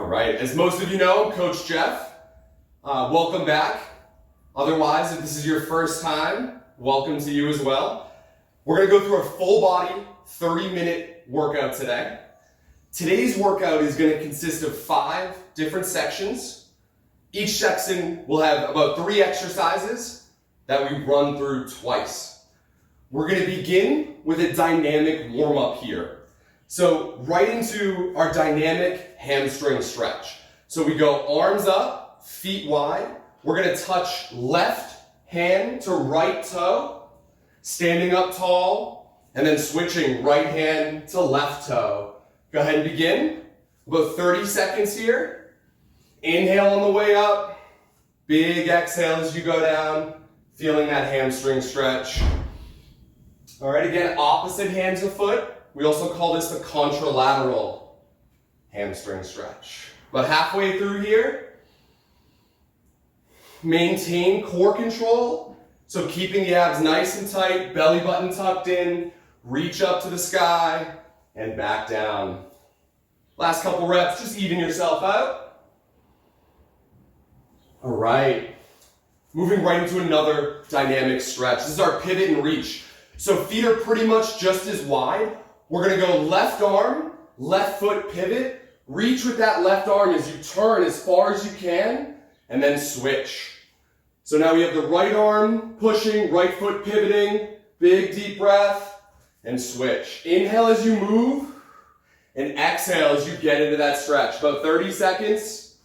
All right, as most of you know, I'm Coach Jeff. Welcome back. Otherwise, if this is your first time, welcome to you as well. We're gonna go through a full body, 30-minute workout today. Today's workout is gonna consist of 5 different sections. Each section will have about 3 exercises that we run through twice. We're gonna begin with a dynamic warm-up here. So right into our dynamic hamstring stretch. So we go arms up, feet wide. We're gonna touch left hand to right toe, standing up tall, and then switching right hand to left toe. Go ahead and begin. About 30 seconds here. Inhale on the way up. Big exhale as you go down, feeling that hamstring stretch. All right, again, opposite hand to foot. We also call this the contralateral hamstring stretch. About halfway through here, maintain core control. So keeping the abs nice and tight, belly button tucked in, reach up to the sky, and back down. Last couple reps, just even yourself out. All right, moving right into another dynamic stretch. This is our pivot and reach. So feet are pretty much just as wide. We're gonna go left arm, left foot pivot, reach with that left arm as you turn as far as you can, and then switch. So now we have the right arm pushing, right foot pivoting, big deep breath, and switch. Inhale as you move, and exhale as you get into that stretch. About 30 seconds.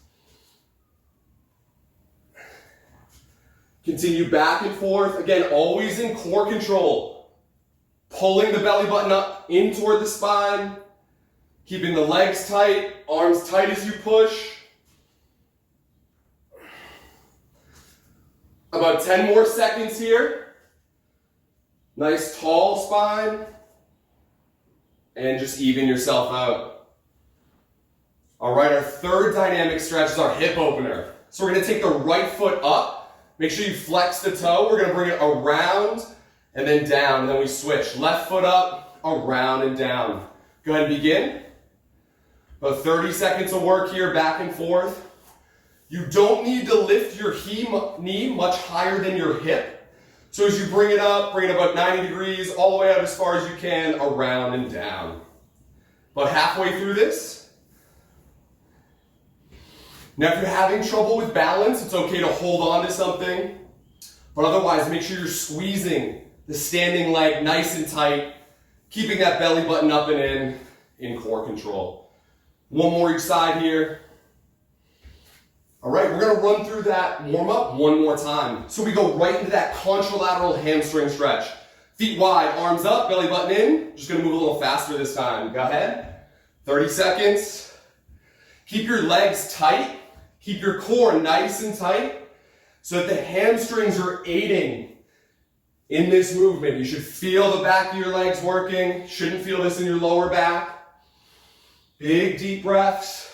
Continue back and forth. Again, always in core control. Pulling the belly button up in toward the spine, keeping the legs tight, arms tight as you push. About 10 more seconds here. Nice tall spine. And just even yourself out. All right, our third dynamic stretch is our hip opener. So we're gonna take the right foot up. Make sure you flex the toe. We're gonna bring it around and then down, and then we switch. Left foot up, around and down. Go ahead and begin. About 30 seconds of work here, back and forth. You don't need to lift your knee much higher than your hip. So as you bring it up, bring it about 90 degrees, all the way out as far as you can, around and down. About halfway through this. Now if you're having trouble with balance, it's okay to hold on to something. But otherwise, make sure you're squeezing the standing leg nice and tight, keeping that belly button up and in core control. One more each side here. All right, we're gonna run through that warm-up one more time. So we go right into that contralateral hamstring stretch. Feet wide, arms up, belly button in. Just gonna move a little faster this time. Go ahead. 30 seconds. Keep your legs tight. Keep your core nice and tight so that the hamstrings are aiding in this movement. You should feel the back of your legs working. Shouldn't feel this in your lower back. Big deep breaths.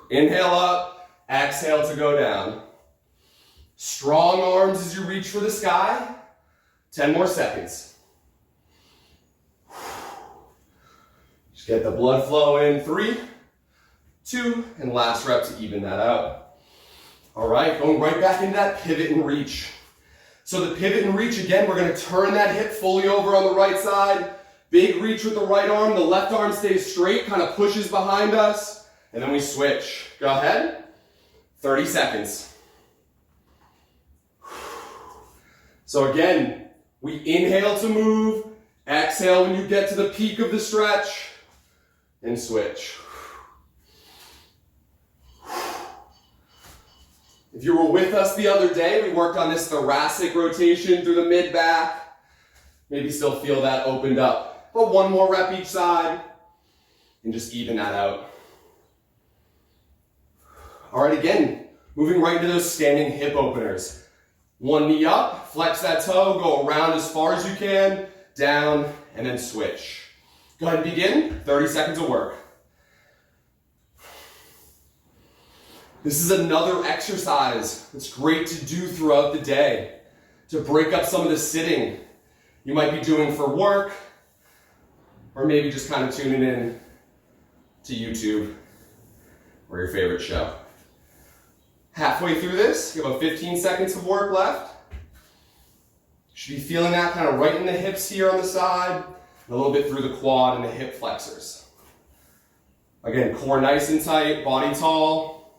Inhale up, exhale to go down. Strong arms as you reach for the sky. 10 more seconds. Just get the blood flow in. 3, 2, and last rep to even that out. All right, going right back into that pivot and reach. So the pivot and reach, again, we're gonna turn that hip fully over on the right side. Big reach with the right arm. The left arm stays straight, kind of pushes behind us. And then we switch. Go ahead. 30 seconds. So again, we inhale to move. Exhale when you get to the peak of the stretch. And switch. If you were with us the other day, we worked on this thoracic rotation through the mid-back. Maybe still feel that opened up. But one more rep each side, and just even that out. All right, again, moving right into those standing hip openers. One knee up, flex that toe, go around as far as you can, down, and then switch. Go ahead and begin, 30 seconds of work. This is another exercise that's great to do throughout the day to break up some of the sitting you might be doing for work, or maybe just kind of tuning in to YouTube. or your favorite show. Halfway through this, you have about 15 seconds of work left. Should be feeling that kind of right in the hips here on the side, and a little bit through the quad and the hip flexors. Again, core nice and tight, body tall.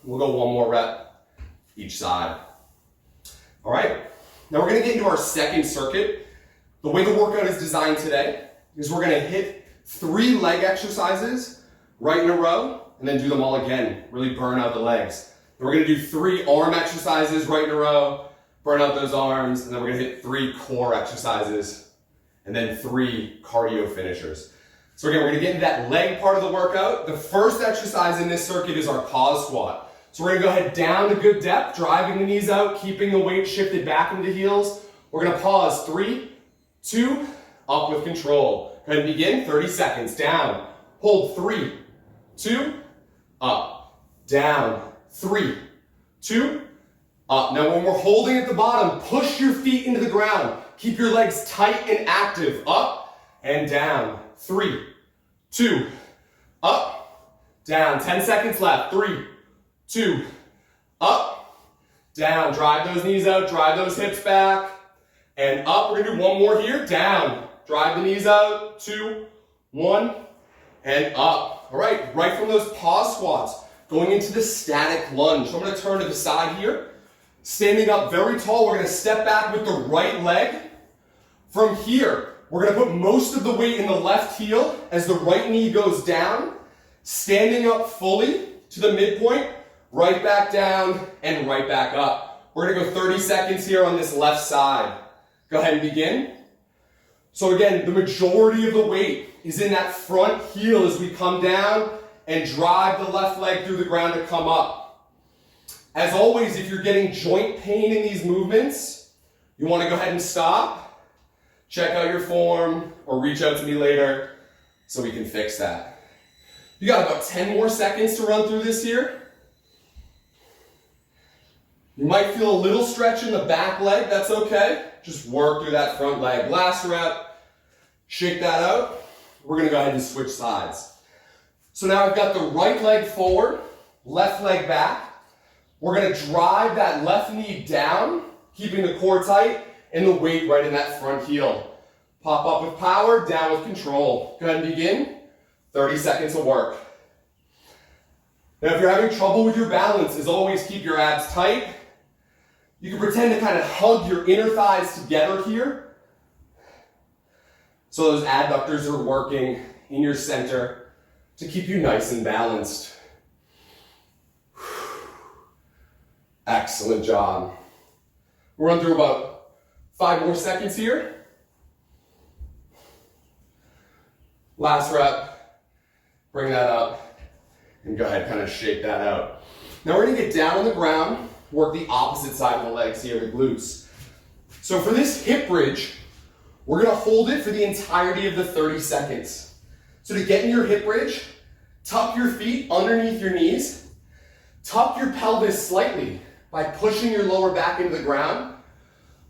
We'll go one more rep each side. All right, now we're gonna get into our second circuit. The way the workout is designed today is we're gonna hit 3 leg exercises right in a row, and then do them all again, really burn out the legs. Then we're gonna do 3 arm exercises right in a row, burn out those arms, and then we're gonna hit 3 core exercises, and then 3 cardio finishers. So again, we're gonna get into that leg part of the workout. The first exercise in this circuit is our pause squat. So we're gonna go ahead down to good depth, driving the knees out, keeping the weight shifted back into the heels. We're gonna pause, 3, 2, up with control. Go ahead and begin, 30 seconds, down. Hold, 3, 2, up, down, 3, 2, up. Now when we're holding at the bottom, push your feet into the ground. Keep your legs tight and active. Up and down. 3, 2, up, down. 10 seconds left. 3, 2, up, down. Drive those knees out, drive those hips back, and up. We're gonna do one more here. Down. Drive the knees out. 2, 1, and up. All right, right from those pause squats, going into the static lunge. So I'm gonna turn to the side here. Standing up very tall, we're gonna step back with the right leg. From here, we're gonna put most of the weight in the left heel as the right knee goes down, standing up fully to the midpoint, right back down and right back up. We're gonna go 30 seconds here on this left side. Go ahead and begin. So again, the majority of the weight is in that front heel as we come down and drive the left leg through the ground to come up. As always, if you're getting joint pain in these movements, you want to go ahead and stop, check out your form, or reach out to me later so we can fix that. You got about 10 more seconds to run through this here. You might feel a little stretch in the back leg, that's okay. Just work through that front leg. Last rep, shake that out. We're gonna go ahead and switch sides. So now I've got the right leg forward, left leg back. We're gonna drive that left knee down, keeping the core tight, and the weight right in that front heel. Pop up with power, down with control. Go ahead and begin. 30 seconds of work. Now if you're having trouble with your balance, as always, keep your abs tight. You can pretend to kind of hug your inner thighs together here. So those adductors are working in your center to keep you nice and balanced. Excellent job. We'll run through about 5 more seconds here. Last rep, bring that up, and go ahead, kind of shake that out. Now we're gonna get down on the ground, work the opposite side of the legs here, the glutes. So for this hip bridge, we're gonna hold it for the entirety of the 30 seconds. So to get in your hip bridge, tuck your feet underneath your knees, tuck your pelvis slightly by pushing your lower back into the ground.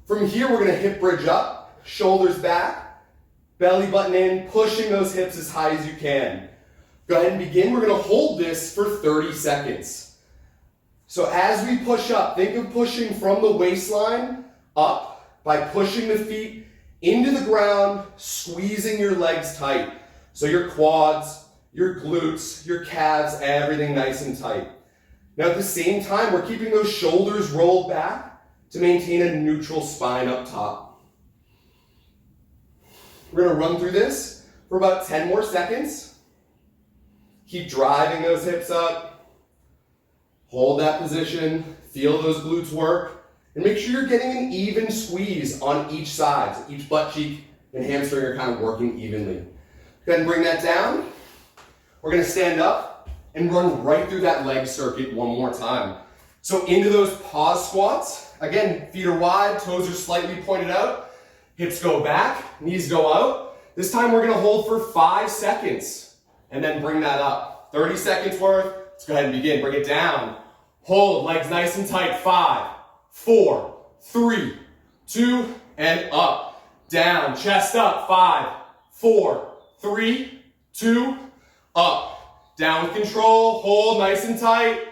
From here, we're gonna hip bridge up, shoulders back, belly button in, pushing those hips as high as you can. Go ahead and begin. We're gonna hold this for 30 seconds. So as we push up, think of pushing from the waistline up by pushing the feet into the ground, squeezing your legs tight. So your quads, your glutes, your calves, everything nice and tight. Now at the same time, we're keeping those shoulders rolled back to maintain a neutral spine up top. We're gonna run through this for about 10 more seconds. Keep driving those hips up. Hold that position, feel those glutes work, and make sure you're getting an even squeeze on each side. So each butt cheek and hamstring are kind of working evenly. Go ahead and bring that down. We're gonna stand up and run right through that leg circuit one more time. So into those pause squats. Again, feet are wide, toes are slightly pointed out, hips go back, knees go out. This time we're gonna hold for 5 seconds and then bring that up. 30 seconds worth. Let's go ahead and begin. Bring it down. Hold, legs nice and tight. 5, 4, 3, 2, and up. Down, chest up. 5, 4, 3, 2, up. down with control, hold nice and tight.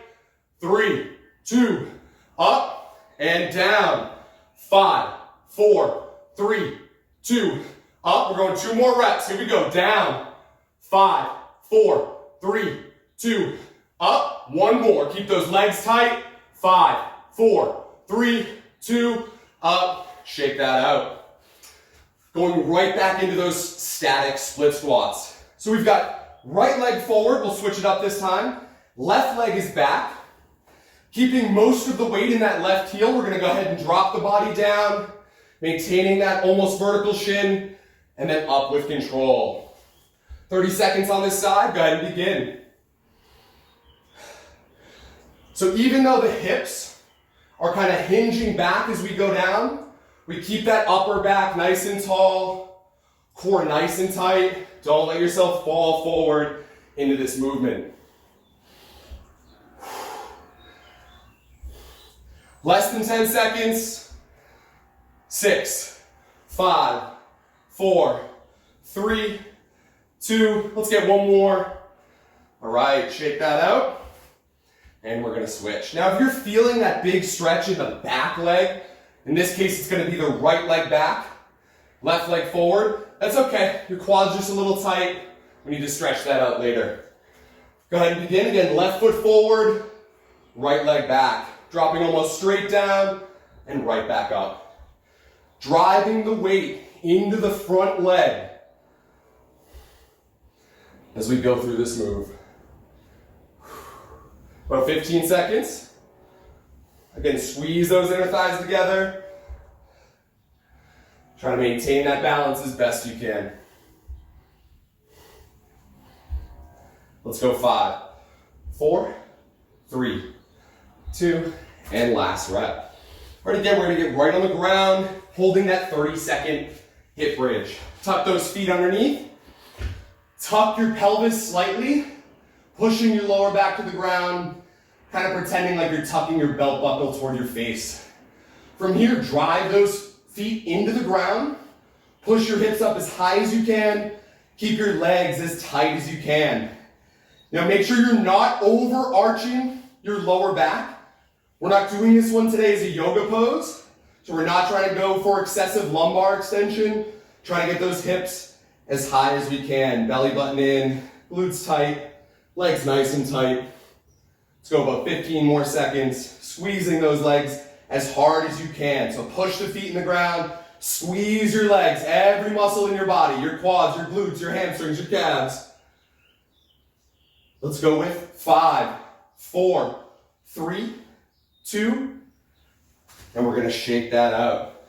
3, 2, up and down. 5, 4, 3, 2, up. We're going 2 more reps. Here we go. Down. 5, 4, 3, 2, up. 1 more. Keep those legs tight. 5, 4, 3, 2, up. Shake that out. Going right back into those static split squats. So we've got right leg forward. We'll switch it up this time. Left leg is back. Keeping most of the weight in that left heel, we're going to go ahead and drop the body down, maintaining that almost vertical shin, and then up with control. 30 seconds on this side. Go ahead and begin. So even though the hips are kind of hinging back as we go down, we keep that upper back nice and tall, core nice and tight. Don't let yourself fall forward into this movement. Less than 10 seconds. 6, 5, 4, 3, 2. Let's get 1 more. All right, shake that out. And we're gonna switch. Now, if you're feeling that big stretch in the back leg, in this case, it's gonna be the right leg back, left leg forward. That's okay. Your quad's just a little tight. We need to stretch that out later. Go ahead and begin. Again, left foot forward, right leg back. Dropping almost straight down and right back up. Driving the weight into the front leg as we go through this move. About 15 seconds. Again, squeeze those inner thighs together. Try to maintain that balance as best you can. Let's go 5, 4, 3, 2, and last rep. All right, again, we're gonna get right on the ground, holding that 30-second hip bridge. Tuck those feet underneath. Tuck your pelvis slightly, pushing your lower back to the ground, kind of pretending like you're tucking your belt buckle toward your face. From here, drive those feet into the ground, push your hips up as high as you can, keep your legs as tight as you can. Now make sure you're not overarching your lower back. We're not doing this one today as a yoga pose, so we're not trying to go for excessive lumbar extension, trying to get those hips as high as we can. Belly button in, glutes tight, legs nice and tight. Let's go about 15 more seconds, squeezing those legs as hard as you can. So push the feet in the ground, squeeze your legs, every muscle in your body, your quads, your glutes, your hamstrings, your calves. Let's go with 5, 4, 3, 2, and we're gonna shake that out.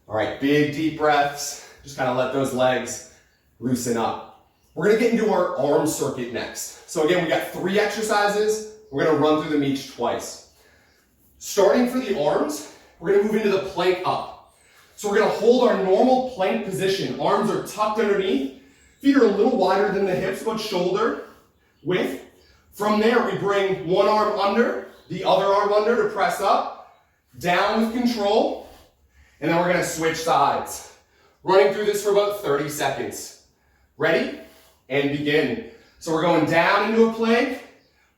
All right, big deep breaths. Just kind of let those legs loosen up. We're gonna get into our arm circuit next. So again, we got 3 exercises. We're gonna run through them each twice. Starting for the arms, we're gonna move into the plank up. So we're gonna hold our normal plank position. Arms are tucked underneath. Feet are a little wider than the hips, but shoulder width. From there, we bring one arm under, the other arm under to press up, down with control, and then we're gonna switch sides. Running through this for about 30 seconds. Ready? And begin. So we're going down into a plank,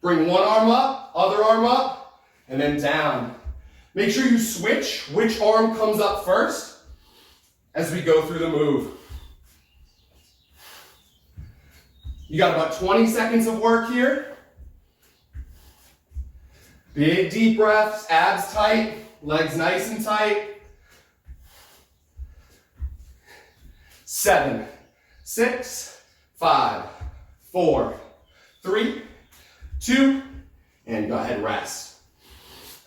bring one arm up, other arm up, and then down. Make sure you switch which arm comes up first as we go through the move. You got about 20 seconds of work here. Big deep breaths, abs tight, legs nice and tight. 7, 6, 5, 4, 3, 2, and go ahead and rest.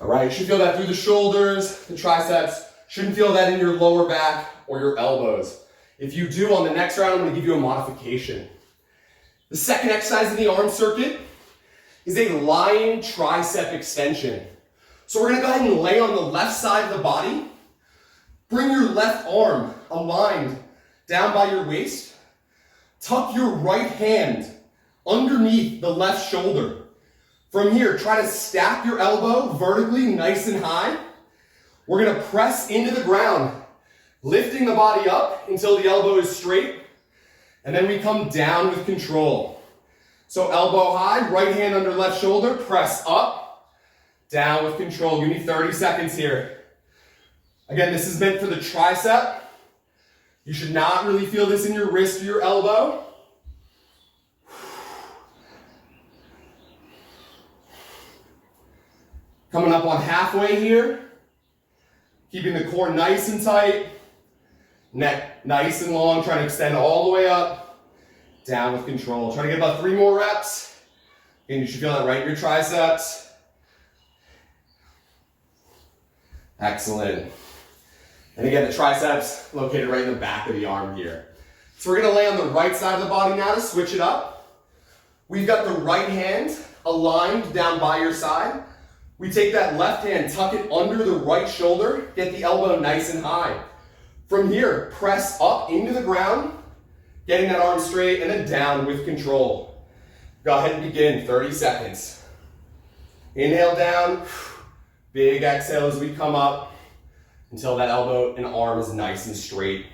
All right, you should feel that through the shoulders, the triceps. Shouldn't feel that in your lower back or your elbows. If you do, on the next round, I'm gonna give you a modification. The second exercise in the arm circuit is a lying tricep extension. So we're gonna go ahead and lay on the left side of the body. Bring your left arm aligned down by your waist. Tuck your right hand underneath the left shoulder. From here, try to stack your elbow vertically, nice and high. We're gonna press into the ground, lifting the body up until the elbow is straight, and then we come down with control. So elbow high, right hand under left shoulder, press up, down with control. Give me 30 seconds here. Again, this is meant for the tricep. You should not really feel this in your wrist or your elbow. Coming up on halfway here. Keeping the core nice and tight. Neck nice and long, trying to extend all the way up. Down with control. Try to get about 3 more reps. And you should feel that right in your triceps. Excellent. And again, the triceps located right in the back of the arm here. So we're gonna lay on the right side of the body now to switch it up. We've got the right hand aligned down by your side. We take that left hand, tuck it under the right shoulder, get the elbow nice and high. From here, press up into the ground, getting that arm straight, and then down with control. Go ahead and begin, 30 seconds. Inhale down, big exhale as we come up until that elbow and arm is nice and straight.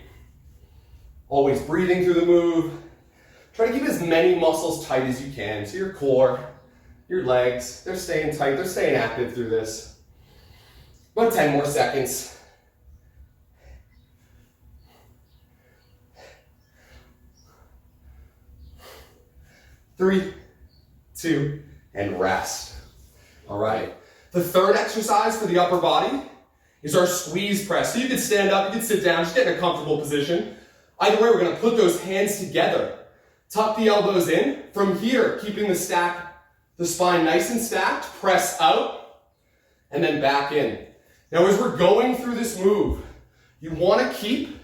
Always breathing through the move. Try to keep as many muscles tight as you can. So your core, your legs, they're staying tight, they're staying active through this. About 10 more seconds. 3, 2, and rest. All right. The third exercise for the upper body is our squeeze press. So you can stand up, you can sit down, just get in a comfortable position. Either way, we're gonna put those hands together. Tuck the elbows in. From here, keeping the spine nice and stacked, press out, and then back in. Now, as we're going through this move, you wanna keep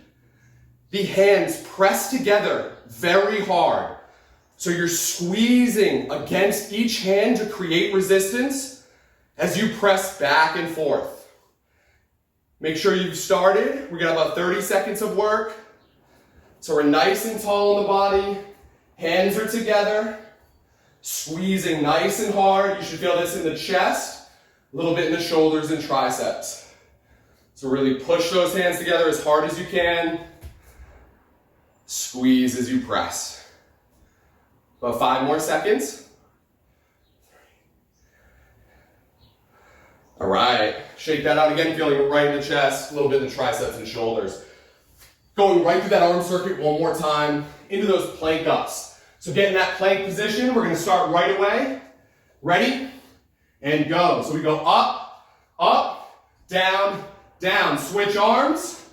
the hands pressed together very hard. So you're squeezing against each hand to create resistance as you press back and forth. Make sure you've started. We got about 30 seconds of work. So we're nice and tall in the body. Hands are together. Squeezing nice and hard. You should feel this in the chest, a little bit in the shoulders and triceps. So really push those hands together as hard as you can. Squeeze as you press. About 5 more seconds. All right, shake that out again, feeling it right in the chest, a little bit in the triceps and shoulders. Going right through that arm circuit one more time, into those plank ups. So get in that plank position, we're gonna start right away. Ready? And go. So we go up, up, down, down. Switch arms,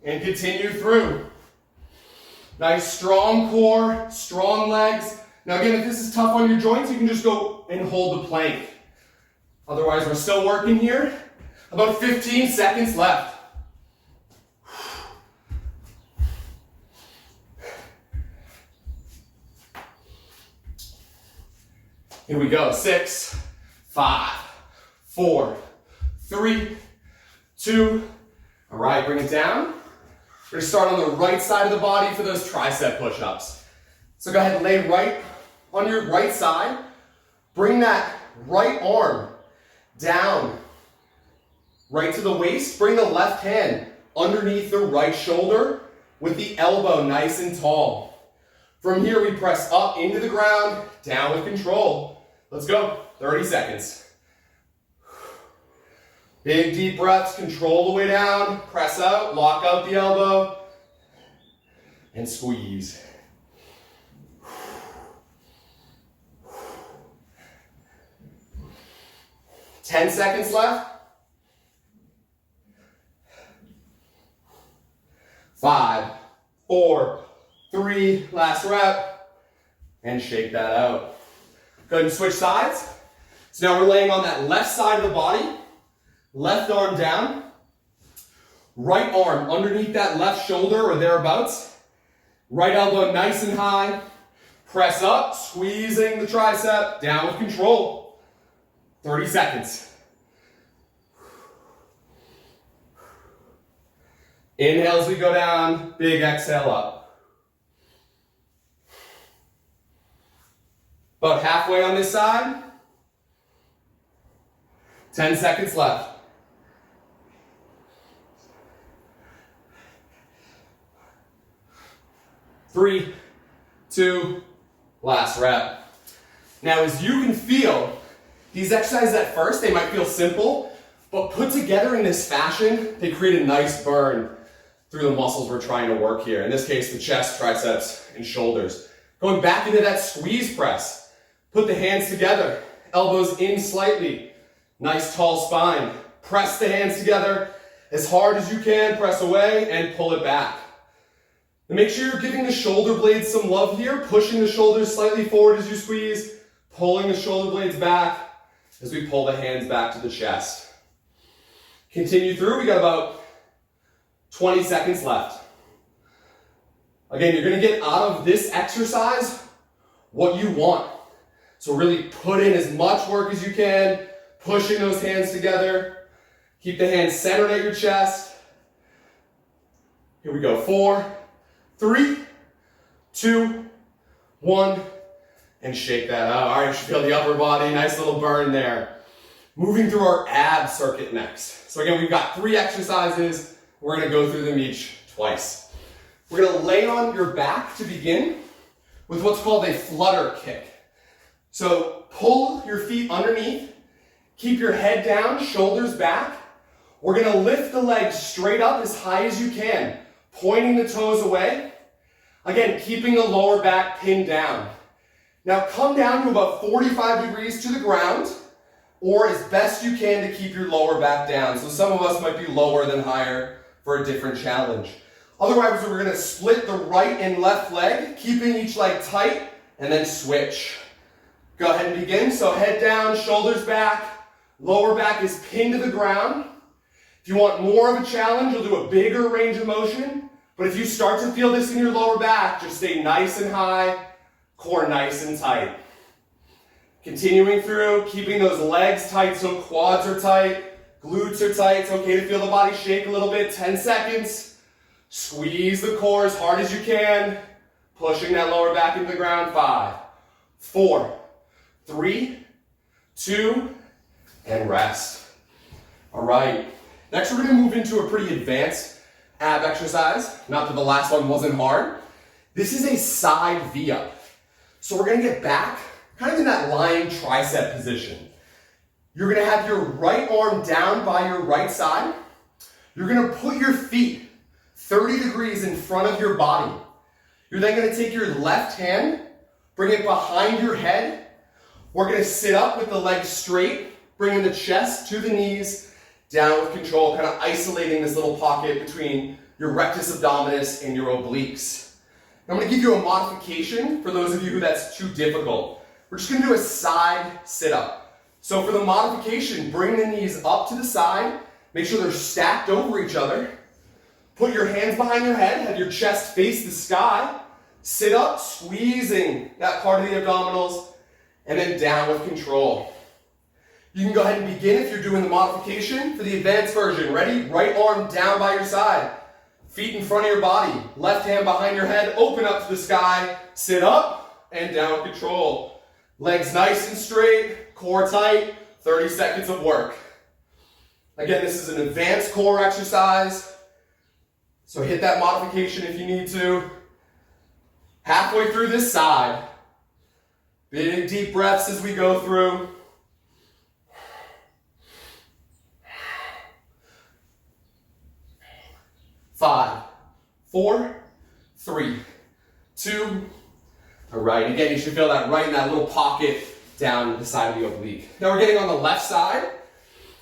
and continue through. Nice strong core, strong legs. Now again, if this is tough on your joints, you can just go and hold the plank. Otherwise, we're still working here. About 15 seconds left. Here we go. 6, 5, 4, 3, 2. All right, bring it down. We're gonna start on the right side of the body for those tricep push-ups. So go ahead and lay right on your right side. Bring that right arm down, right to the waist. Bring the left hand underneath the right shoulder with the elbow nice and tall. From here, we press up into the ground, down with control. Let's go, 30 seconds. Big deep breaths, control the way down, press out, lock out the elbow, and squeeze. 10 seconds left. 5, 4, 3, last rep, and shake that out. Go ahead and switch sides. So now we're laying on that left side of the body. Left arm down, right arm underneath that left shoulder or thereabouts. Right elbow nice and high. Press up, squeezing the tricep, down with control. 30 seconds. Inhale as we go down, big exhale up. About halfway on this side. 10 seconds left. 3, 2, last rep. Now, as you can feel, these exercises at first, they might feel simple, but put together in this fashion, they create a nice burn through the muscles we're trying to work here. In this case, the chest, triceps, and shoulders. Going back into that squeeze press. Put the hands together, elbows in slightly. Nice tall spine. Press the hands together as hard as you can, press away, and pull it back. And make sure you're giving the shoulder blades some love here, pushing the shoulders slightly forward as you squeeze, pulling the shoulder blades back as we pull the hands back to the chest. Continue through, we got about 20 seconds left. Again, you're gonna get out of this exercise what you want. So really put in as much work as you can, pushing those hands together. Keep the hands centered at your chest. Here we go, 4, 3, 2, 1, and shake that out. All right, you should feel the upper body, nice little burn there. Moving through our ab circuit next. So again, we've got 3 exercises. We're gonna go through them each twice. We're gonna lay on your back to begin with what's called a flutter kick. So pull your feet underneath, keep your head down, shoulders back. We're gonna lift the legs straight up as high as you can, pointing the toes away. Again, keeping the lower back pinned down. Now come down to about 45 degrees to the ground, or as best you can to keep your lower back down. So some of us might be lower than higher for a different challenge. Otherwise, we're gonna split the right and left leg, keeping each leg tight, and then switch. Go ahead and begin. So head down, shoulders back, lower back is pinned to the ground. If you want more of a challenge, you'll do a bigger range of motion. But if you start to feel this in your lower back, just stay nice and high, core nice and tight. Continuing through, keeping those legs tight so quads are tight, glutes are tight. It's okay to feel the body shake a little bit. 10 seconds. Squeeze the core as hard as you can, pushing that lower back into the ground. 5, 4, 3, 2, and rest. All right. Next, we're going to move into a pretty advanced ab exercise. Not that the last one wasn't hard. This is a side V-up. So we're going to get back, kind of in that lying tricep position. You're going to have your right arm down by your right side. You're going to put your feet 30 degrees in front of your body. You're then going to take your left hand, bring it behind your head. We're going to sit up with the legs straight, bringing the chest to the knees, down with control, kind of isolating this little pocket between your rectus abdominis and your obliques. I'm going to give you a modification for those of you who that's too difficult. We're just going to do a side sit-up. So for the modification, bring the knees up to the side, make sure they're stacked over each other. Put your hands behind your head, have your chest face the sky. Sit up, squeezing that part of the abdominals, and then down with control. You can go ahead and begin if you're doing the modification. For the advanced version, ready? Right arm down by your side. Feet in front of your body. Left hand behind your head, open up to the sky. Sit up and down with control. Legs nice and straight, core tight, 30 seconds of work. Again, this is an advanced core exercise. So hit that modification if you need to. Halfway through this side. Big deep breaths as we go through. 5, 4, 3, 2. All right, again, you should feel that right in that little pocket down the side of the oblique. Now we're getting on the left side.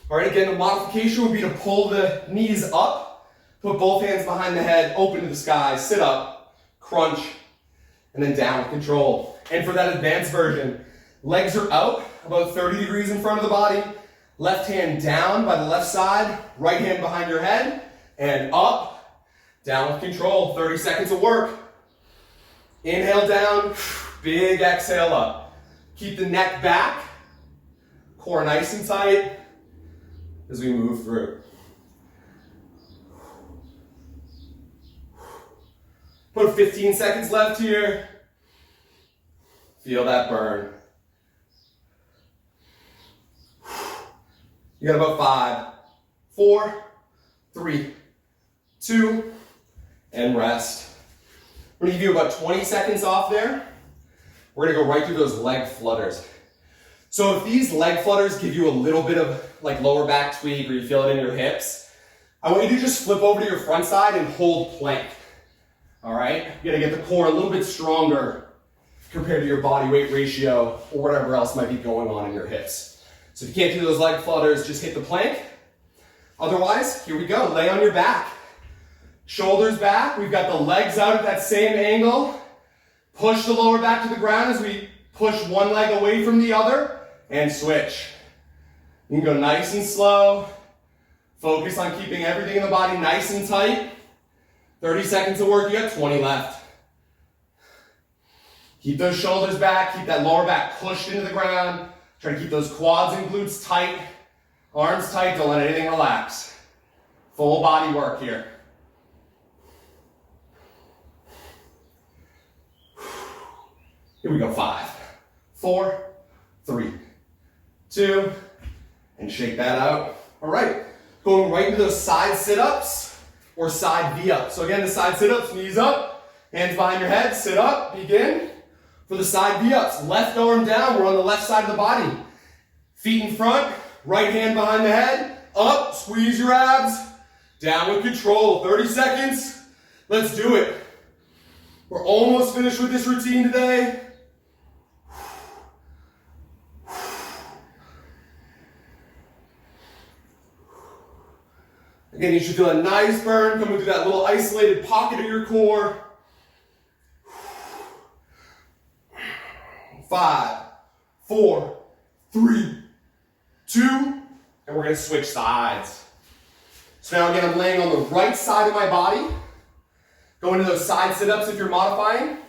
All right, again, the modification would be to pull the knees up, put both hands behind the head, open to the sky, sit up, crunch, and then down with control. And for that advanced version, legs are out, about 30 degrees in front of the body, left hand down by the left side, right hand behind your head, and up, down with control. 30 seconds of work. Inhale down, big exhale up. Keep the neck back, core nice and tight as we move through. Put 15 seconds left here. Feel that burn. You got about 5, 4, 3, 2, and rest. We're going to give you about 20 seconds off there. we're gonna go right through those leg flutters. So if these leg flutters give you a little bit of like lower back tweak or you feel it in your hips, I want you to just flip over to your front side and hold plank. All right? You gotta get the core a little bit stronger compared to your body weight ratio or whatever else might be going on in your hips. So if you can't do those leg flutters, just hit the plank. Otherwise, here we go, lay on your back. Shoulders back, we've got the legs out at that same angle. Push the lower back to the ground as we push one leg away from the other and switch. You can go nice and slow. Focus on keeping everything in the body nice and tight. 30 seconds of work, you got 20 left. Keep those shoulders back, keep that lower back pushed into the ground. Try to keep those quads and glutes tight, arms tight, don't let anything relax. Full body work here. Here we go, 5, 4, 3, 2, and shake that out. All right, going right into those side sit-ups or side V-ups. So again, the side sit-ups, knees up, hands behind your head, sit up, begin. For the side V-ups, left arm down, we're on the left side of the body. Feet in front, right hand behind the head, up, squeeze your abs, down with control, 30 seconds. Let's do it. We're almost finished with this routine today. Again, you should feel a nice burn coming through that little isolated pocket of your core. 5, 4, 3, 2, and we're gonna switch sides. So now again, I'm laying on the right side of my body. Go into those side sit-ups if you're modifying.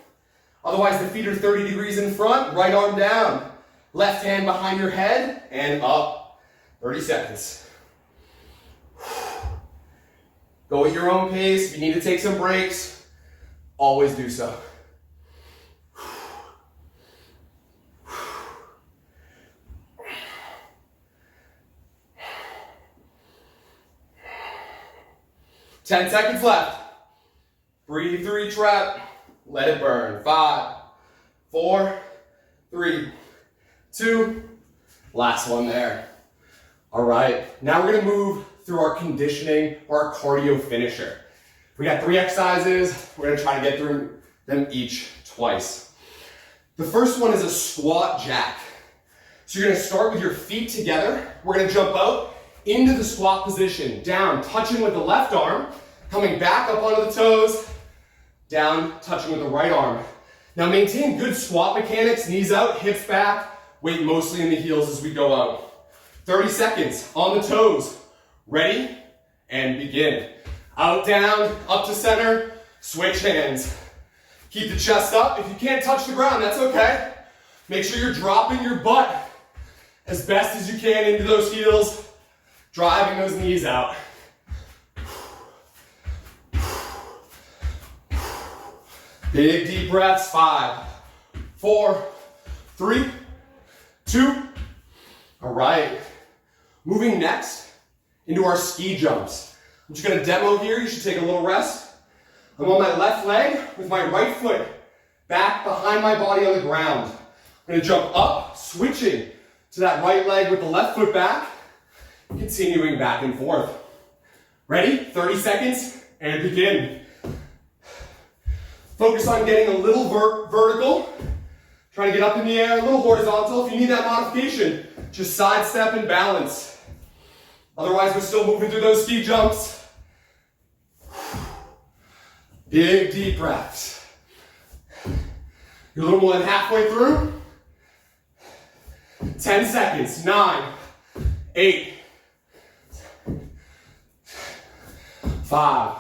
Otherwise, the feet are 30 degrees in front, right arm down. Left hand behind your head and up. 30 seconds. Go at your own pace. If you need to take some breaks, always do so. Ten seconds left. Breathe through each rep. Let it burn. 5, 4, 3, 2. Last one there. All right, now we're gonna move through our conditioning or our cardio finisher. We got 3 exercises. We're gonna try to get through them each twice. The first one is a squat jack. So you're gonna start with your feet together. We're gonna jump out into the squat position, down, touching with the left arm, coming back up onto the toes, down, touching with the right arm. Now maintain good squat mechanics, knees out, hips back, weight mostly in the heels as we go out. 30 seconds on the toes. Ready? And begin. Out, down, up to center, switch hands. Keep the chest up. If you can't touch the ground, that's okay. Make sure you're dropping your butt as best as you can into those heels, driving those knees out. Big deep breaths. 5, 4, 3, 2. All right. Moving next into our ski jumps. I'm just gonna demo here. You should take a little rest. I'm on my left leg with my right foot back behind my body on the ground. I'm gonna jump up, switching to that right leg with the left foot back, continuing back and forth. Ready? 30 seconds and begin. Focus on getting a little vertical. Try to get up in the air, a little horizontal. If you need that modification, just sidestep and balance. Otherwise, we're still moving through those ski jumps. Big deep breaths. You're a little more than halfway through. 10 seconds. 9, 8, 5,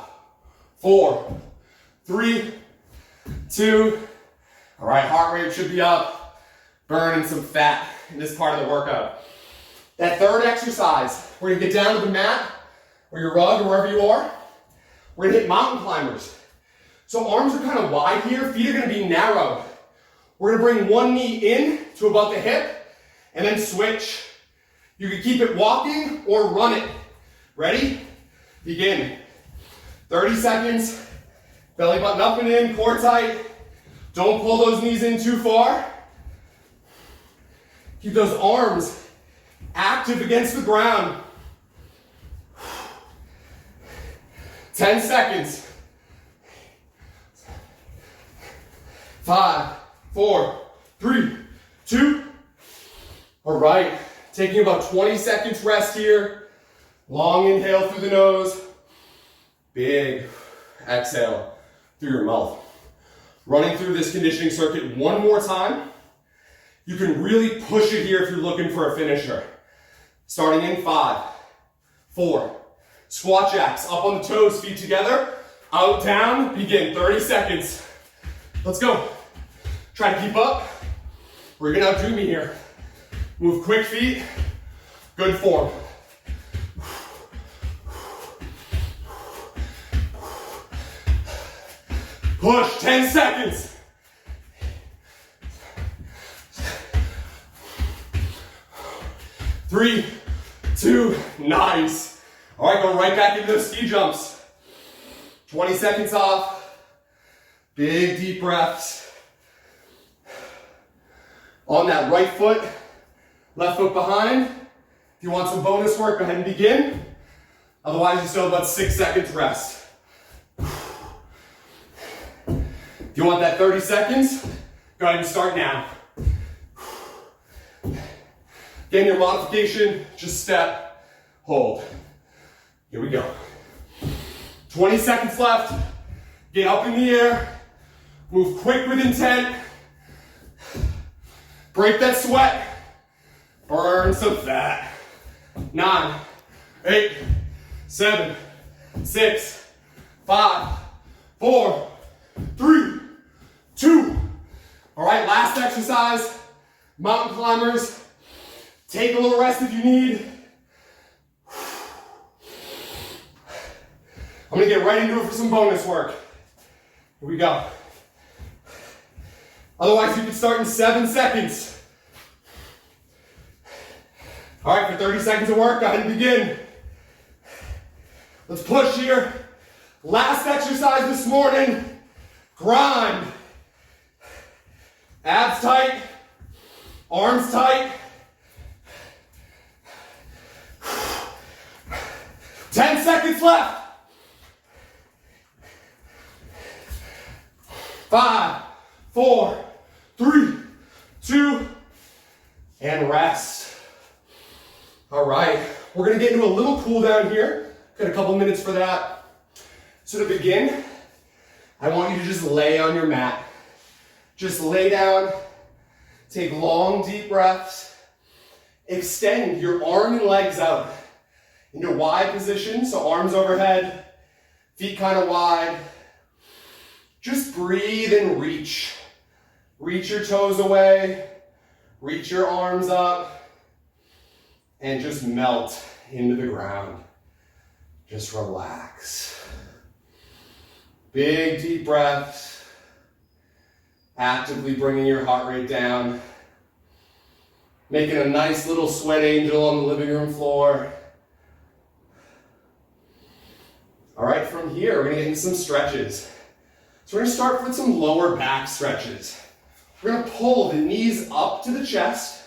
4, 3, 2. All right, heart rate should be up. Burning some fat in this part of the workout. That third exercise, we're gonna get down to the mat or your rug or wherever you are. We're gonna hit mountain climbers. So arms are kind of wide here, feet are gonna be narrow. We're gonna bring one knee in to about the hip and then switch. You can keep it walking or run it. Ready? Begin. 30 seconds. Belly button up and in, core tight. Don't pull those knees in too far. Keep those arms active against the ground. 10 seconds. 5, 4, 3, 2. All right, taking about 20 seconds rest here. Long inhale through the nose. Big exhale through your mouth. Running through this conditioning circuit one more time. You can really push it here if you're looking for a finisher. Starting in 5, 4, squat jacks, up on the toes, feet together, out, down, begin, 30 seconds. Let's go. Try to keep up, or you're gonna outdo me here. Move quick feet, good form. Push, 10 seconds. 3, 2, nice. All right, go right back into those ski jumps. 20 seconds off. Big deep breaths. On that right foot, left foot behind. If you want some bonus work, go ahead and begin. Otherwise, you still have about 6 seconds rest. If you want that 30 seconds, go ahead and start now. Again, your modification, just step, hold. Here we go. 20 seconds left. Get up in the air. Move quick with intent. Break that sweat. Burn some fat. 9, 8, 7, 6, 5, 4, 3, 2. All right, last exercise. Mountain climbers. Take a little rest if you need. I'm gonna get right into it for some bonus work. Here we go. Otherwise, you can start in 7 seconds. All right, for 30 seconds of work, go ahead and begin. Let's push here. Last exercise this morning, grind. Abs tight, arms tight. 10 seconds left. 5, 4, 3, 2, and rest. All right, we're gonna get into a little cool down here. Got a couple minutes for that. So to begin, I want you to just lay on your mat. Just lay down, take long, deep breaths. Extend your arm and legs out in your wide position, so arms overhead, feet kind of wide. Just breathe and reach. Reach your toes away, reach your arms up, and just melt into the ground. Just relax. Big deep breaths, actively bringing your heart rate down, making a nice little sweat angel on the living room floor. All right, from here, we're gonna get into some stretches. So we're gonna start with some lower back stretches. We're gonna pull the knees up to the chest,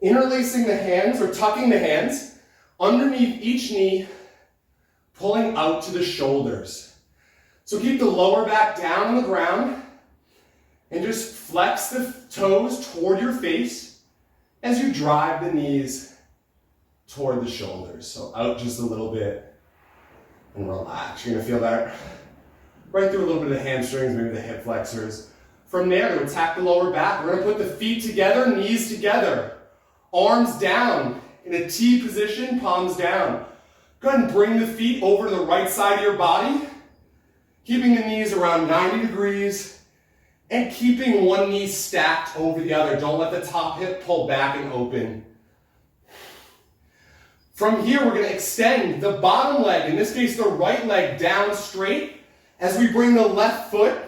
interlacing the hands or tucking the hands underneath each knee, pulling out to the shoulders. So keep the lower back down on the ground and just flex the toes toward your face as you drive the knees toward the shoulders. So out just a little bit and relax. You're gonna feel that right through a little bit of the hamstrings, maybe the hip flexors. From there, to attack the lower back, we're gonna put the feet together, knees together, arms down in a T position, palms down. Go ahead and bring the feet over to the right side of your body, keeping the knees around 90 degrees and keeping one knee stacked over the other. Don't let the top hip pull back and open. From here, we're gonna extend the bottom leg, in this case, the right leg down straight as we bring the left foot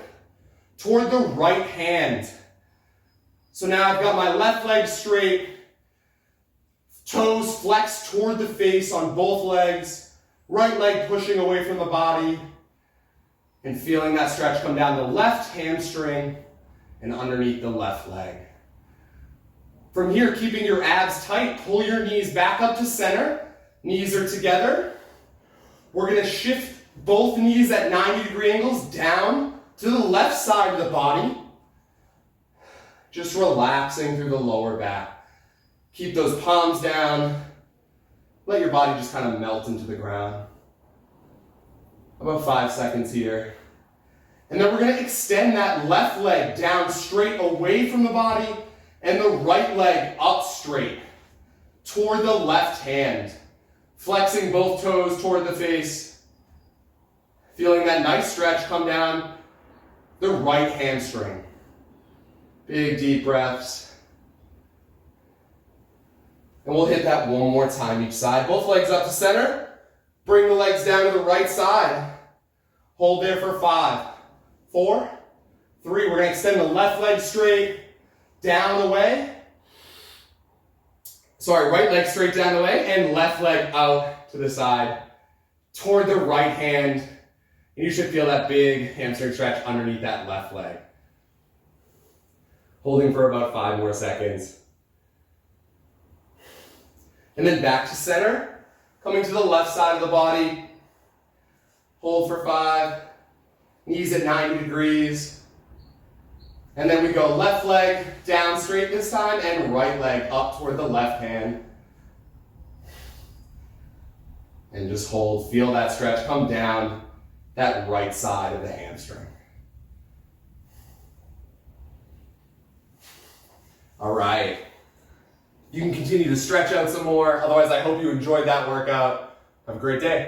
toward the right hand. So now I've got my left leg straight, toes flexed toward the face on both legs, right leg pushing away from the body, and feeling that stretch come down the left hamstring and underneath the left leg. From here, keeping your abs tight, pull your knees back up to center. Knees are together. We're going to shift both knees at 90-degree angles down to the left side of the body. Just relaxing through the lower back. Keep those palms down. Let your body just kind of melt into the ground. About 5 seconds here. And then we're going to extend that left leg down straight away from the body and the right leg up straight toward the left hand. Flexing both toes toward the face. Feeling that nice stretch come down the right hamstring. Big deep breaths. And we'll hit that one more time each side. Both legs up to center. Bring the legs down to the right side. Hold there for 5, 4, 3. We're going to extend the left leg straight down the way. Sorry, right leg straight down the way and left leg out to the side toward the right hand. And you should feel that big hamstring stretch underneath that left leg. Holding for about 5 more seconds. And then back to center. Coming to the left side of the body. Hold for 5. Knees at 90 degrees. And then we go left leg down straight this time and right leg up toward the left hand. And just hold. Feel that stretch come down that right side of the hamstring. All right. You can continue to stretch out some more. Otherwise, I hope you enjoyed that workout. Have a great day.